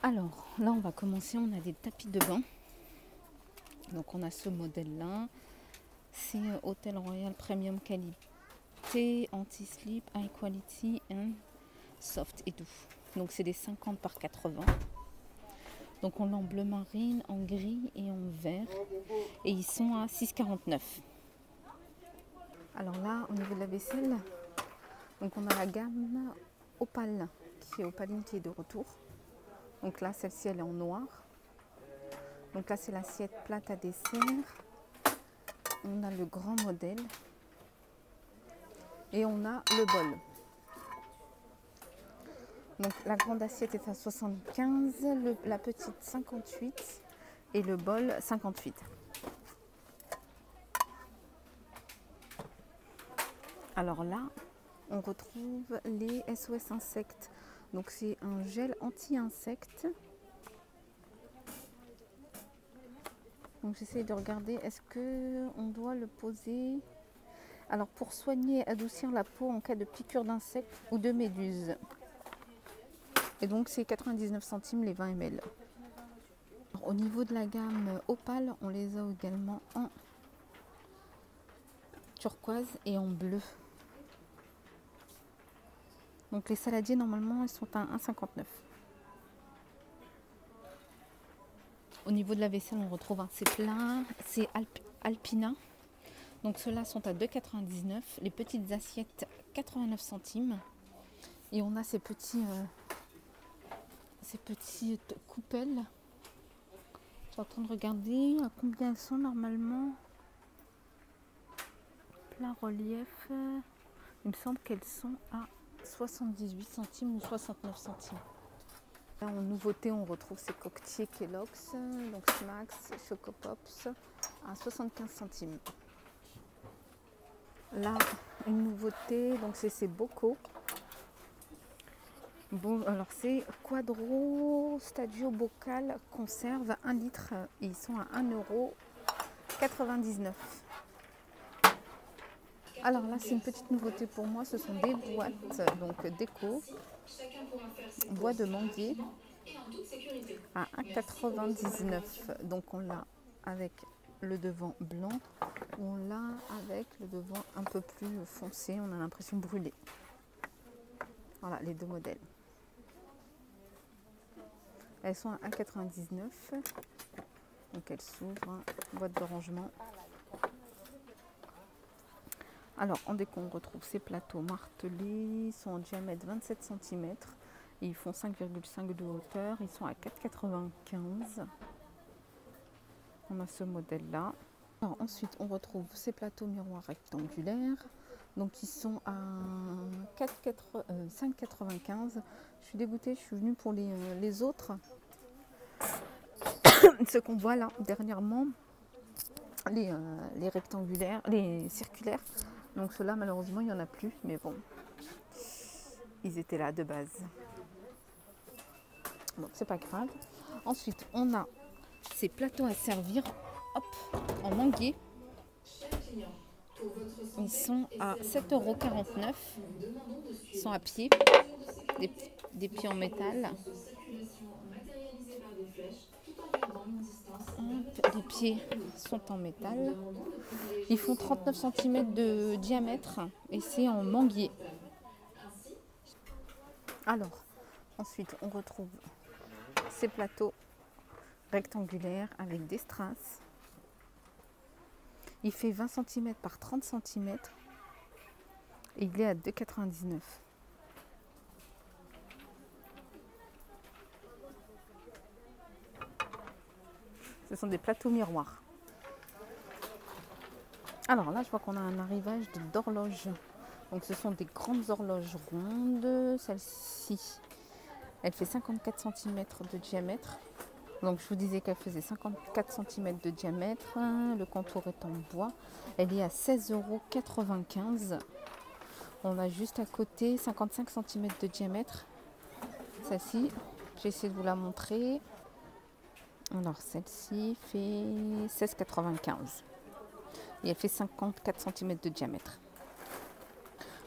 Alors là, on va commencer. On a des tapis de bain. Donc on a ce modèle-là. C'est Hôtel Royal Premium Qualité, Anti-Slip, High Quality and Soft et doux. Donc c'est des 50 par 80. Donc on l'a en bleu marine, en gris et en vert. Et ils sont à 6,49. Alors là, au niveau de la vaisselle, donc on a la gamme Opal, qui est Opaline qui est de retour. Donc là, celle-ci, elle est en noir. Donc là, c'est l'assiette plate à dessert. On a le grand modèle. Et on a le bol. Donc la grande assiette est à 75, la petite 58 et le bol 58. Alors là, on retrouve les SOS Insectes. Donc c'est un gel anti-insectes. Donc j'essaie de regarder, est-ce qu'on doit le poser? Alors pour soigner et adoucir la peau en cas de piqûre d'insectes ou de méduses. Et donc c'est 99 centimes les 20 ml. Alors, au niveau de la gamme Opal, on les a également en turquoise et en bleu. Donc les saladiers normalement ils sont à 1,59. Au niveau de la vaisselle, on retrouve un C-plat, c'est Alpina. Donc ceux-là sont à 2,99. Les petites assiettes 89 centimes. Et on a ces petites coupelles. Je suis en train de regarder à combien elles sont normalement. Plat relief. Il me semble qu'elles sont à 78 centimes ou 69 centimes. Là, en nouveauté, on retrouve ces coquetiers Kellogg's, donc Smacks, Choco Pops à 75 centimes. Là, une nouveauté, donc c'est ces bocaux. Bon, alors c'est Quadro Stadio Bocal Conserve 1 litre. Et ils sont à 1,99 €. Alors là, c'est une petite nouveauté pour moi. Ce sont des boîtes, donc déco, bois de manguier à 1,99 €. Donc on l'a avec le devant blanc ou on l'a avec le devant un peu plus foncé. On a l'impression brûlé. Voilà les deux modèles. Elles sont à 1,99 €. Donc elles s'ouvrent, boîte de rangement. Alors en déco on retrouve ces plateaux martelés, ils sont en diamètre 27 cm et ils font 5,5 de hauteur, ils sont à 4,95 €. On a ce modèle là. Alors, ensuite on retrouve ces plateaux miroirs rectangulaires, donc ils sont à 5,95 €. Je suis dégoûtée, je suis venue pour les autres, ce qu'on voit là dernièrement, les rectangulaires, les circulaires. Donc ceux-là, malheureusement, il n'y en a plus. Mais bon, ils étaient là de base. Donc c'est pas grave. Ensuite, on a ces plateaux à servir, hop, en manguier. Ils sont à 7,49 €. Ils sont à pied, des pieds en métal. Les pieds sont en métal. Ils font 39 cm de diamètre et c'est en manguier. Alors, ensuite, on retrouve ces plateaux rectangulaires avec des strass. Il fait 20 cm par 30 cm et il est à 2,99 €. Ce sont des plateaux miroirs. Alors là, je vois qu'on a un arrivage d'horloges. Donc ce sont des grandes horloges rondes. Celle-ci, elle fait 54 cm de diamètre. Donc je vous disais qu'elle faisait 54 cm de diamètre. Le contour est en bois. Elle est à 16,95 €. On a juste à côté 55 cm de diamètre. Celle-ci, j'ai essayé de vous la montrer. Alors celle-ci fait 16,95 € et elle fait 54 cm de diamètre.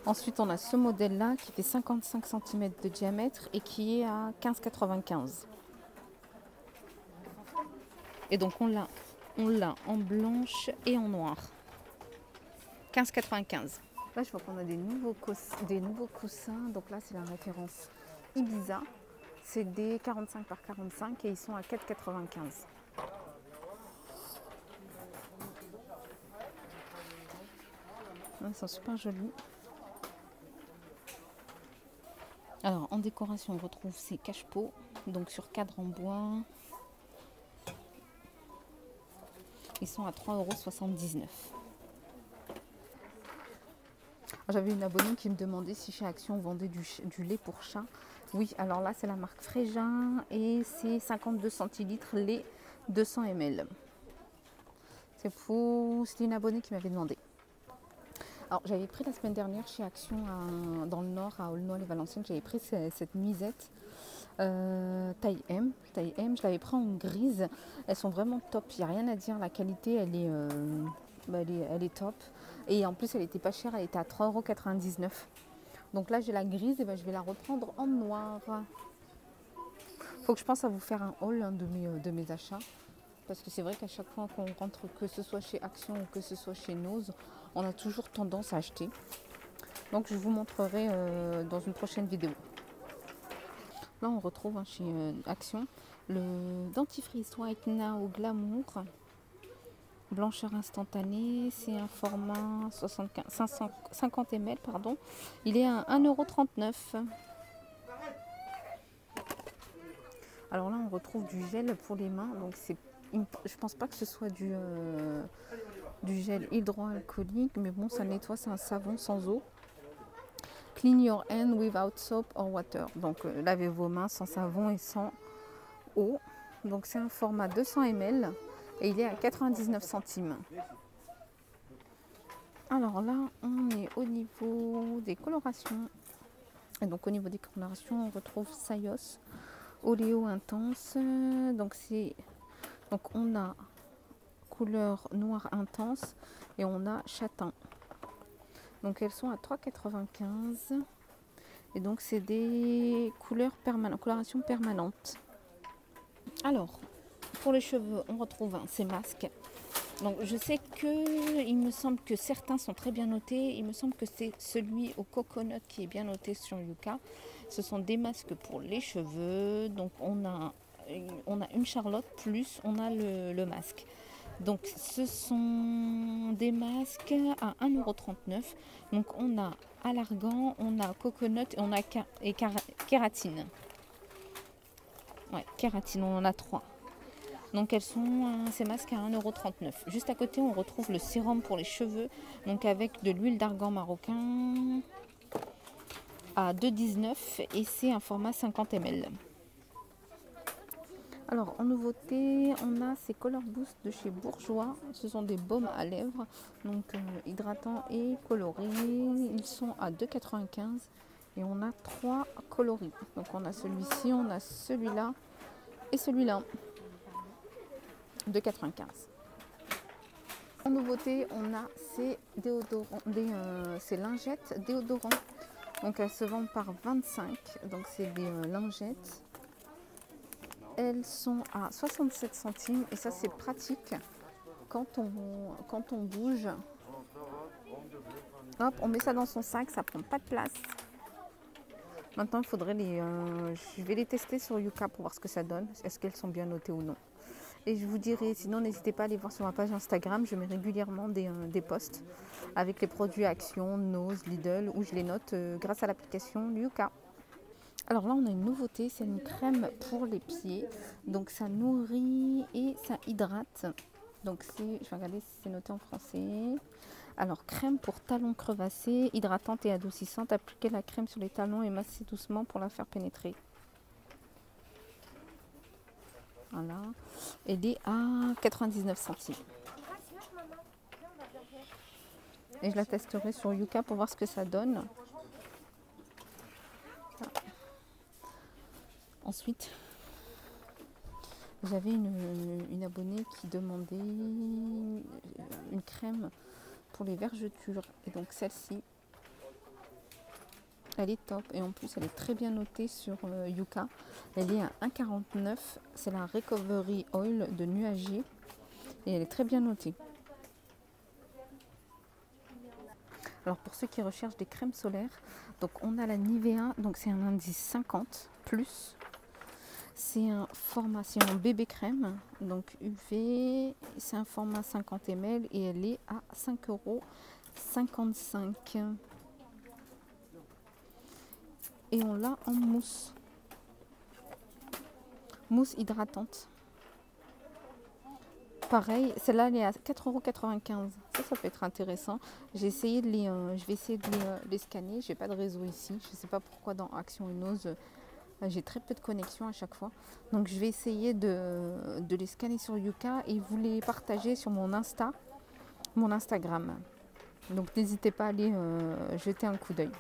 Ensuite on a ce modèle là qui fait 55 cm de diamètre et qui est à 15,95 €. Et donc on l'a en blanche et en noir. 15,95. Là je vois qu'on a des nouveaux coussins. Donc là c'est la référence Ibiza. C'est des 45 par 45 et ils sont à 4,95. Ils sont super jolis. Alors en décoration on retrouve ces cache-pots. Donc sur cadre en bois. Ils sont à 3,79 €. J'avais une abonnée qui me demandait si chez Action on vendait du lait pour chat. Oui, alors là c'est la marque Frégin et c'est 52 centilitres lait 200 ml. C'était une abonnée qui m'avait demandé. Alors j'avais pris la semaine dernière chez Action dans le nord à Aulnoy-les-Valenciennes, j'avais pris cette misette taille M. Je l'avais pris en grise. Elles sont vraiment top, il n'y a rien à dire, la qualité elle est top. Et en plus elle était pas chère, elle était à 3,99 €. Donc là j'ai la grise et je vais la reprendre en noir. Faut que je pense à vous faire un haul de mes achats. Parce que c'est vrai qu'à chaque fois qu'on rentre, que ce soit chez Action ou que ce soit chez Nose, on a toujours tendance à acheter. Donc je vous montrerai dans une prochaine vidéo. Là on retrouve chez Action le dentifrice White Now Glamour. Blancheur instantanée, c'est un format 50 ml, pardon. Il est à 1,39 €. Alors là, on retrouve du gel pour les mains. Donc je pense pas que ce soit du gel hydroalcoolique, mais bon, ça nettoie, c'est un savon sans eau. Clean your hand without soap or water. Donc lavez vos mains sans savon et sans eau. Donc c'est un format 200 ml. Et il est à 99 centimes. Alors là, on est au niveau des colorations. Et donc au niveau des colorations, on retrouve Sayos, Oléo Intense. Donc on a couleur noire intense et on a châtain. Donc elles sont à 3,95. Et donc c'est des colorations permanentes. Alors, pour les cheveux, on retrouve ces masques. Donc je sais il me semble que certains sont très bien notés. Il me semble que c'est celui au coconut qui est bien noté sur Yuka. Ce sont des masques pour les cheveux. Donc on a une Charlotte plus on a le masque. Donc ce sont des masques à 1,39 €. Donc on a Alargan, on a coconut et on a kératine. Ouais, kératine, on en a 3. Donc elles sont ces masques à 1,39 €. Juste à côté, on retrouve le sérum pour les cheveux, donc avec de l'huile d'argan marocain à 2,19 € et c'est un format 50 ml. Alors en nouveauté, on a ces Color Boost de chez Bourjois. Ce sont des baumes à lèvres, donc hydratants et colorés. Ils sont à 2,95 € et on a 3 coloris. Donc on a celui-ci, on a celui-là et celui-là. 2,95 €. En nouveauté, on a ces ces lingettes déodorants. Donc elles se vendent par 25. Donc c'est des lingettes. Elles sont à 67 centimes et ça c'est pratique quand on bouge. Hop, on met ça dans son sac, ça prend pas de place. Maintenant il faudrait je vais les tester sur Yuka pour voir ce que ça donne. Est-ce qu'elles sont bien notées ou non. Et je vous dirai, sinon n'hésitez pas à aller voir sur ma page Instagram, je mets régulièrement des posts avec les produits Action, Nose, Lidl, où je les note grâce à l'application Yuka. Alors là on a une nouveauté, c'est une crème pour les pieds. Donc ça nourrit et ça hydrate. Donc je vais regarder si c'est noté en français. Alors crème pour talons crevassés, hydratante et adoucissante. Appliquez la crème sur les talons et massez doucement pour la faire pénétrer. Voilà, elle est à 99 centimes. Et je la testerai sur Yuka pour voir ce que ça donne. Voilà. Ensuite, j'avais une abonnée qui demandait une crème pour les vergetures. Et donc celle-ci, Elle est top et en plus elle est très bien notée sur Yuka. Elle est à 1,49. C'est la Recovery Oil de Nuagier et elle est très bien notée. Alors pour ceux qui recherchent des crèmes solaires, donc on a la Nivea, donc c'est un indice 50 plus. C'est un format, c'est un bébé crème, donc UV, c'est un format 50 ml et elle est à 5,55 €. Et on l'a en mousse. Mousse hydratante. Pareil, celle-là elle est à 4,95 €. Ça peut être intéressant. J'ai essayé de les, je vais essayer de les scanner. J'ai pas de réseau ici. Je sais pas pourquoi dans Action Unos, j'ai très peu de connexion à chaque fois. Donc je vais essayer de les scanner sur Yuka et vous les partager sur mon Instagram. Donc n'hésitez pas à aller jeter un coup d'œil.